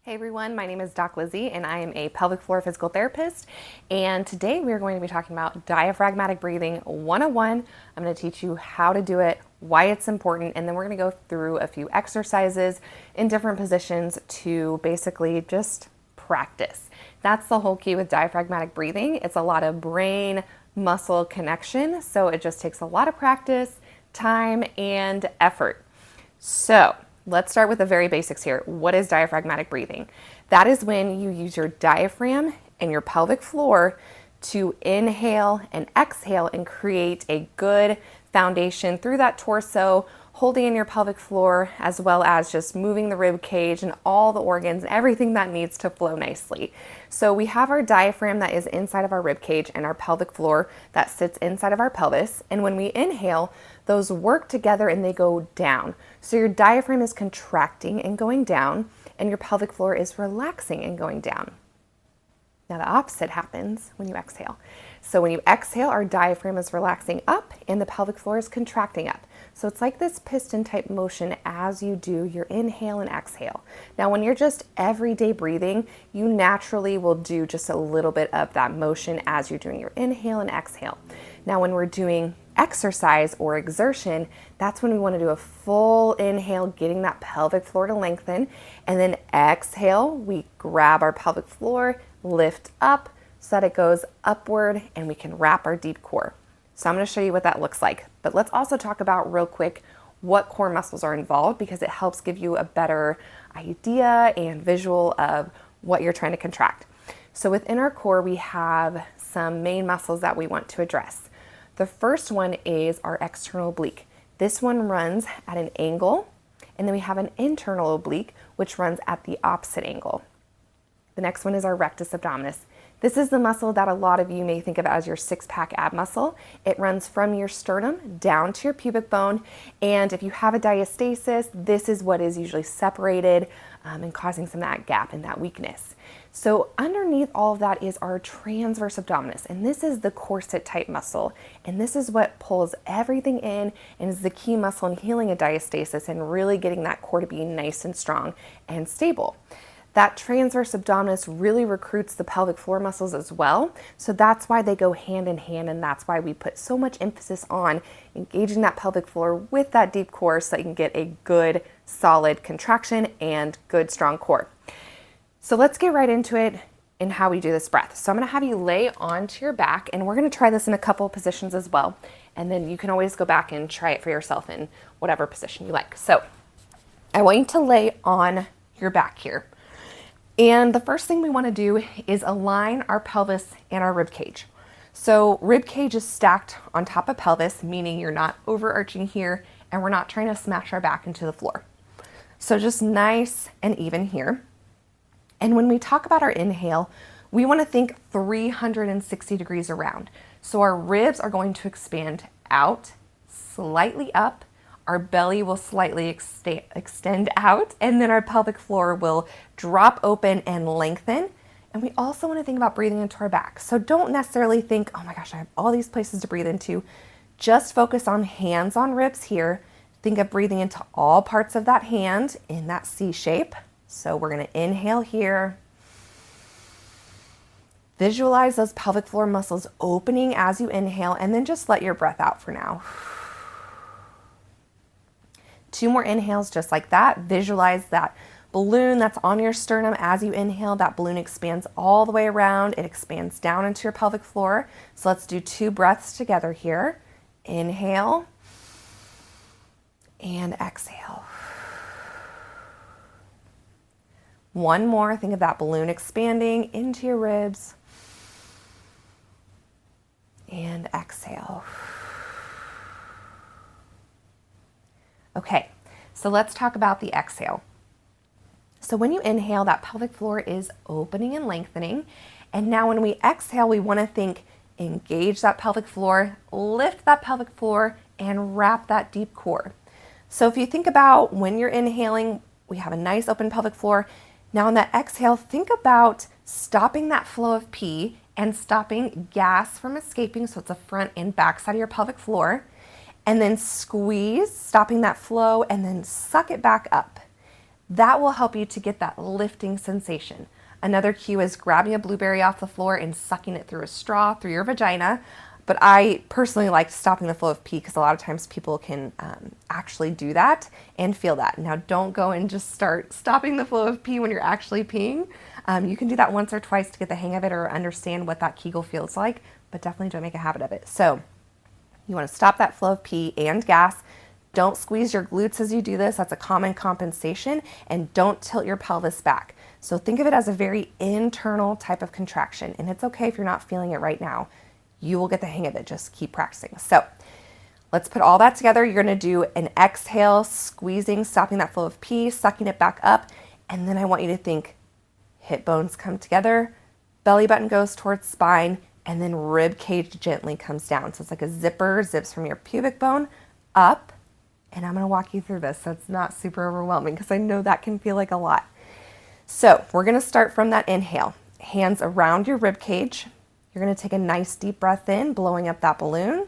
Hey everyone, my name is Doc Lizzie and I am a pelvic floor physical therapist, and today we are going to be talking about diaphragmatic breathing 101. I'm going to teach you how to do it, why it's important, and then we're going to go through a few exercises in different positions to basically just practice. That's the whole key with diaphragmatic breathing. It's a lot of brain muscle connection, so it just takes a lot of practice, time, and effort. So let's start with the very basics here. What is diaphragmatic breathing? That is when you use your diaphragm and your pelvic floor to inhale and exhale and create a good foundation through that torso, holding in your pelvic floor, as well as just moving the rib cage and all the organs, everything that needs to flow nicely. So we have our diaphragm that is inside of our rib cage and our pelvic floor that sits inside of our pelvis. And when we inhale, those work together and they go down. So your diaphragm is contracting and going down, and your pelvic floor is relaxing and going down. Now the opposite happens when you exhale. So when you exhale, our diaphragm is relaxing up and the pelvic floor is contracting up. So it's like this piston type motion as you do your inhale and exhale. Now when you're just everyday breathing, you naturally will do just a little bit of that motion as you're doing your inhale and exhale. Now when we're doing exercise or exertion, that's when we want to do a full inhale, getting that pelvic floor to lengthen, and then exhale, we grab our pelvic floor, lift up so that it goes upward and we can wrap our deep core. So I'm going to show you what that looks like. But let's also talk about real quick what core muscles are involved, because it helps give you a better idea and visual of what you're trying to contract. So within our core, we have some main muscles that we want to address. The first one is our external oblique. This one runs at an angle, and then we have an internal oblique, which runs at the opposite angle. The next one is our rectus abdominis. This is the muscle that a lot of you may think of as your six-pack ab muscle. It runs from your sternum down to your pubic bone, and if you have a diastasis, this is what is usually separated and causing some of that gap and that weakness. So underneath all of that is our transverse abdominis, and this is the corset type muscle, and this is what pulls everything in and is the key muscle in healing a diastasis and really getting that core to be nice and strong and stable. That transverse abdominis really recruits the pelvic floor muscles as well. So that's why they go hand in hand, and that's why we put so much emphasis on engaging that pelvic floor with that deep core so that you can get a good, solid contraction and good, strong core. So let's get right into it in how we do this breath. So I'm gonna have you lay onto your back, and we're gonna try this in a couple of positions as well. And then you can always go back and try it for yourself in whatever position you like. So I want you to lay on your back here. And the first thing we want to do is align our pelvis and our rib cage. So rib cage is stacked on top of pelvis, meaning you're not overarching here and we're not trying to smash our back into the floor. So just nice and even here. And when we talk about our inhale, we want to think 360 degrees around. So our ribs are going to expand out, slightly up. Our belly will slightly extend out, and then our pelvic floor will drop open and lengthen. And we also want to think about breathing into our back. So don't necessarily think, oh my gosh, I have all these places to breathe into. Just focus on hands on ribs here. Think of breathing into all parts of that hand in that C shape. So we're going to inhale here. Visualize those pelvic floor muscles opening as you inhale, and then just let your breath out for now. 2 more inhales just like that. Visualize that balloon that's on your sternum as you inhale. That balloon expands all the way around. It expands down into your pelvic floor. So let's do 2 breaths together here. Inhale and exhale. 1 more. Think of that balloon expanding into your ribs. And exhale. Okay, so let's talk about the exhale. So when you inhale, that pelvic floor is opening and lengthening. And now when we exhale, we want to think engage that pelvic floor, lift that pelvic floor, and wrap that deep core. So if you think about when you're inhaling, we have a nice open pelvic floor. Now on that exhale, think about stopping that flow of pee and stopping gas from escaping. So it's the front and back side of your pelvic floor. And then squeeze, stopping that flow, and then suck it back up. That will help you to get that lifting sensation. Another cue is grabbing a blueberry off the floor and sucking it through a straw through your vagina. But I personally like stopping the flow of pee because a lot of times people can actually do that and feel that. Now, don't go and just start stopping the flow of pee when you're actually peeing. You can do that once or twice to get the hang of it or understand what that Kegel feels like, but definitely don't make a habit of it. So you want to stop that flow of pee and gas. Don't squeeze your glutes as you do this. That's a common compensation. And don't tilt your pelvis back. So think of it as a very internal type of contraction. And it's okay if you're not feeling it right now. You will get the hang of it. Just keep practicing. So let's put all that together. You're going to do an exhale, squeezing, stopping that flow of pee, sucking it back up. And then I want you to think hip bones come together, belly button goes towards spine, and then rib cage gently comes down. So it's like a zipper, zips from your pubic bone up. And I'm going to walk you through this so it's not super overwhelming because I know that can feel like a lot. So we're going to start from that inhale. Hands around your rib cage. You're going to take a nice deep breath in, blowing up that balloon.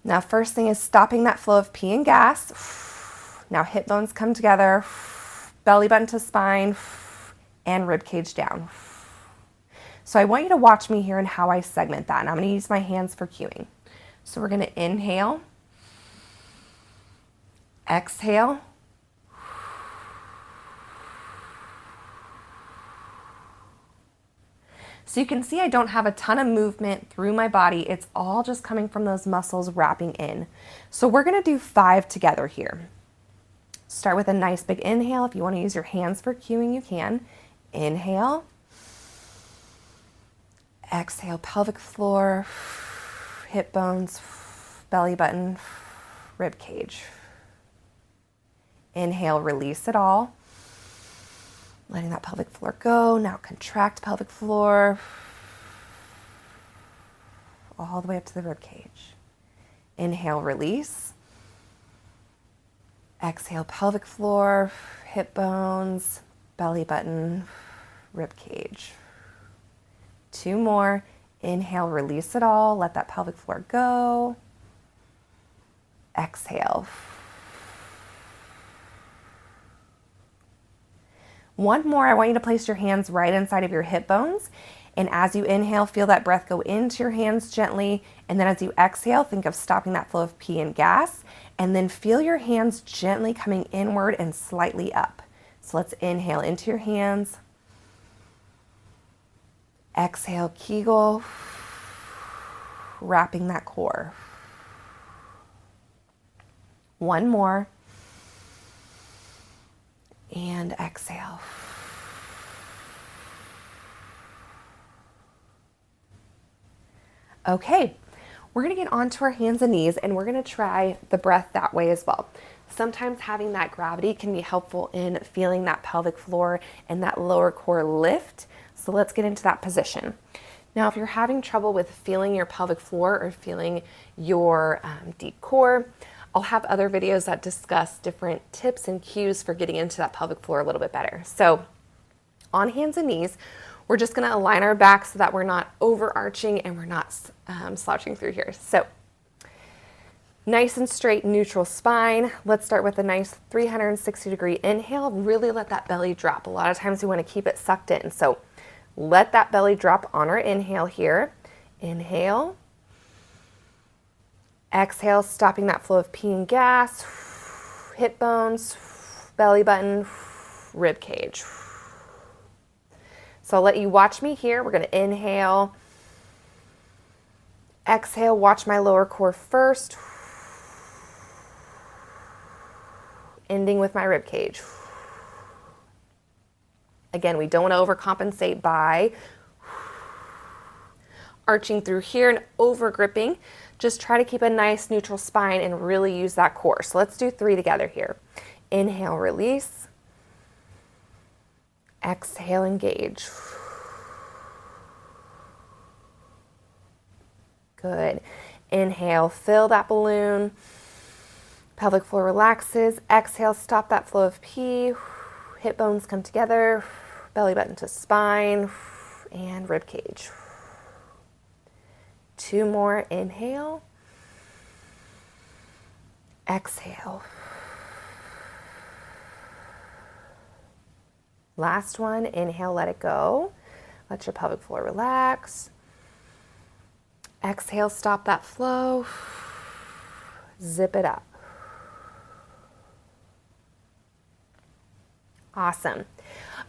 Now, first thing is stopping that flow of pee and gas. Now, hip bones come together, belly button to spine, and rib cage down. So I want you to watch me here and how I segment that. And I'm going to use my hands for cueing. So we're going to inhale, exhale, so you can see I don't have a ton of movement through my body. It's all just coming from those muscles wrapping in. So we're going to do 5 together here. Start with a nice big inhale. If you want to use your hands for cueing, you can. Inhale. Exhale, pelvic floor, hip bones, belly button, rib cage. Inhale, release it all. Letting that pelvic floor go. Now contract pelvic floor all the way up to the rib cage. Inhale, release. Exhale, pelvic floor, hip bones, belly button, rib cage. 2 more. Inhale, release it all. Let that pelvic floor go. Exhale. 1 more. I want you to place your hands right inside of your hip bones. And as you inhale, feel that breath go into your hands gently. And then as you exhale, think of stopping that flow of pee and gas. And then feel your hands gently coming inward and slightly up. So let's inhale into your hands. Exhale, Kegel, wrapping that core. 1 more. And exhale. Okay, we're going to get onto our hands and knees and we're going to try the breath that way as well. Sometimes having that gravity can be helpful in feeling that pelvic floor and that lower core lift. So let's get into that position. Now, if you're having trouble with feeling your pelvic floor or feeling your deep core, I'll have other videos that discuss different tips and cues for getting into that pelvic floor a little bit better. So on hands and knees, we're just going to align our back so that we're not overarching and we're not slouching through here. So nice and straight, neutral spine. Let's start with a nice 360-degree inhale. Really let that belly drop. A lot of times we want to keep it sucked in. So let that belly drop on our inhale here. Inhale. Exhale, stopping that flow of pee and gas. Hip bones, belly button, rib cage. So I'll let you watch me here. We're going to inhale. Exhale, watch my lower core first. Ending with my rib cage. Again, we don't want to overcompensate by arching through here and over gripping. Just try to keep a nice neutral spine and really use that core. So let's do 3 together here. Inhale, release. Exhale, engage. Good. Inhale, fill that balloon. Pelvic floor relaxes. Exhale, stop that flow of pee. Hip bones come together. Belly button to spine and rib cage. 2 more. Inhale. Exhale. Last one, inhale, let it go. Let your pelvic floor relax. Exhale, stop that flow. Zip it up. Awesome.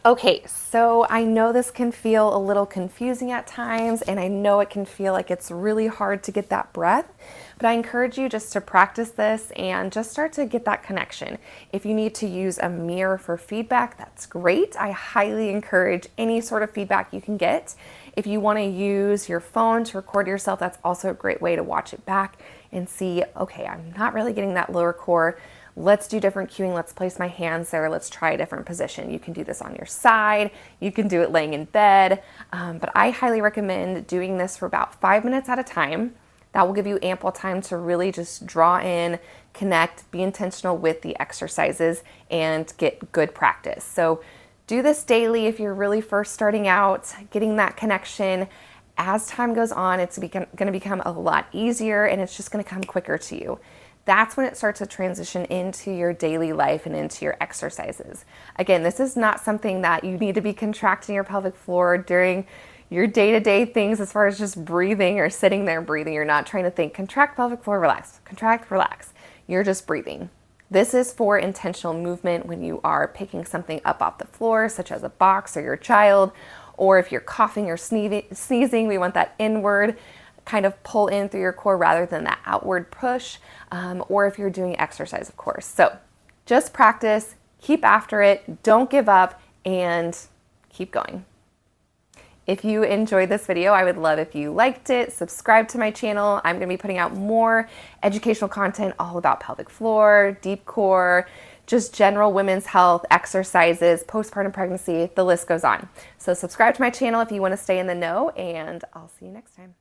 Okay, so I know this can feel a little confusing at times, and I know it can feel like it's really hard to get that breath, but I encourage you just to practice this and just start to get that connection. If you need to use a mirror for feedback, that's great. I highly encourage any sort of feedback you can get. If you want to use your phone to record yourself, that's also a great way to watch it back and see, okay, I'm not really getting that lower core. Let's do different cueing. Let's place my hands there. Let's try a different position. You can do this on your side. You can do it laying in bed. But I highly recommend doing this for about 5 minutes at a time. That will give you ample time to really just draw in, connect, be intentional with the exercises, and get good practice. So do this daily if you're really first starting out, getting that connection. As time goes on, it's going to become a lot easier, and it's just going to come quicker to you. That's when it starts to transition into your daily life and into your exercises. Again, this is not something that you need to be contracting your pelvic floor during your day-to-day things as far as just breathing or sitting there breathing. You're not trying to think, contract pelvic floor, relax, contract, relax. You're just breathing. This is for intentional movement when you are picking something up off the floor, such as a box or your child, or if you're coughing or sneezing, we want that inward kind of pull in through your core rather than that outward push, or if you're doing exercise, of course. So just practice, keep after it, don't give up, and keep going. If you enjoyed this video, I would love if you liked it, subscribe to my channel. I'm gonna be putting out more educational content all about pelvic floor, deep core, just general women's health, exercises, postpartum pregnancy, the list goes on. So subscribe to my channel if you wanna stay in the know, and I'll see you next time.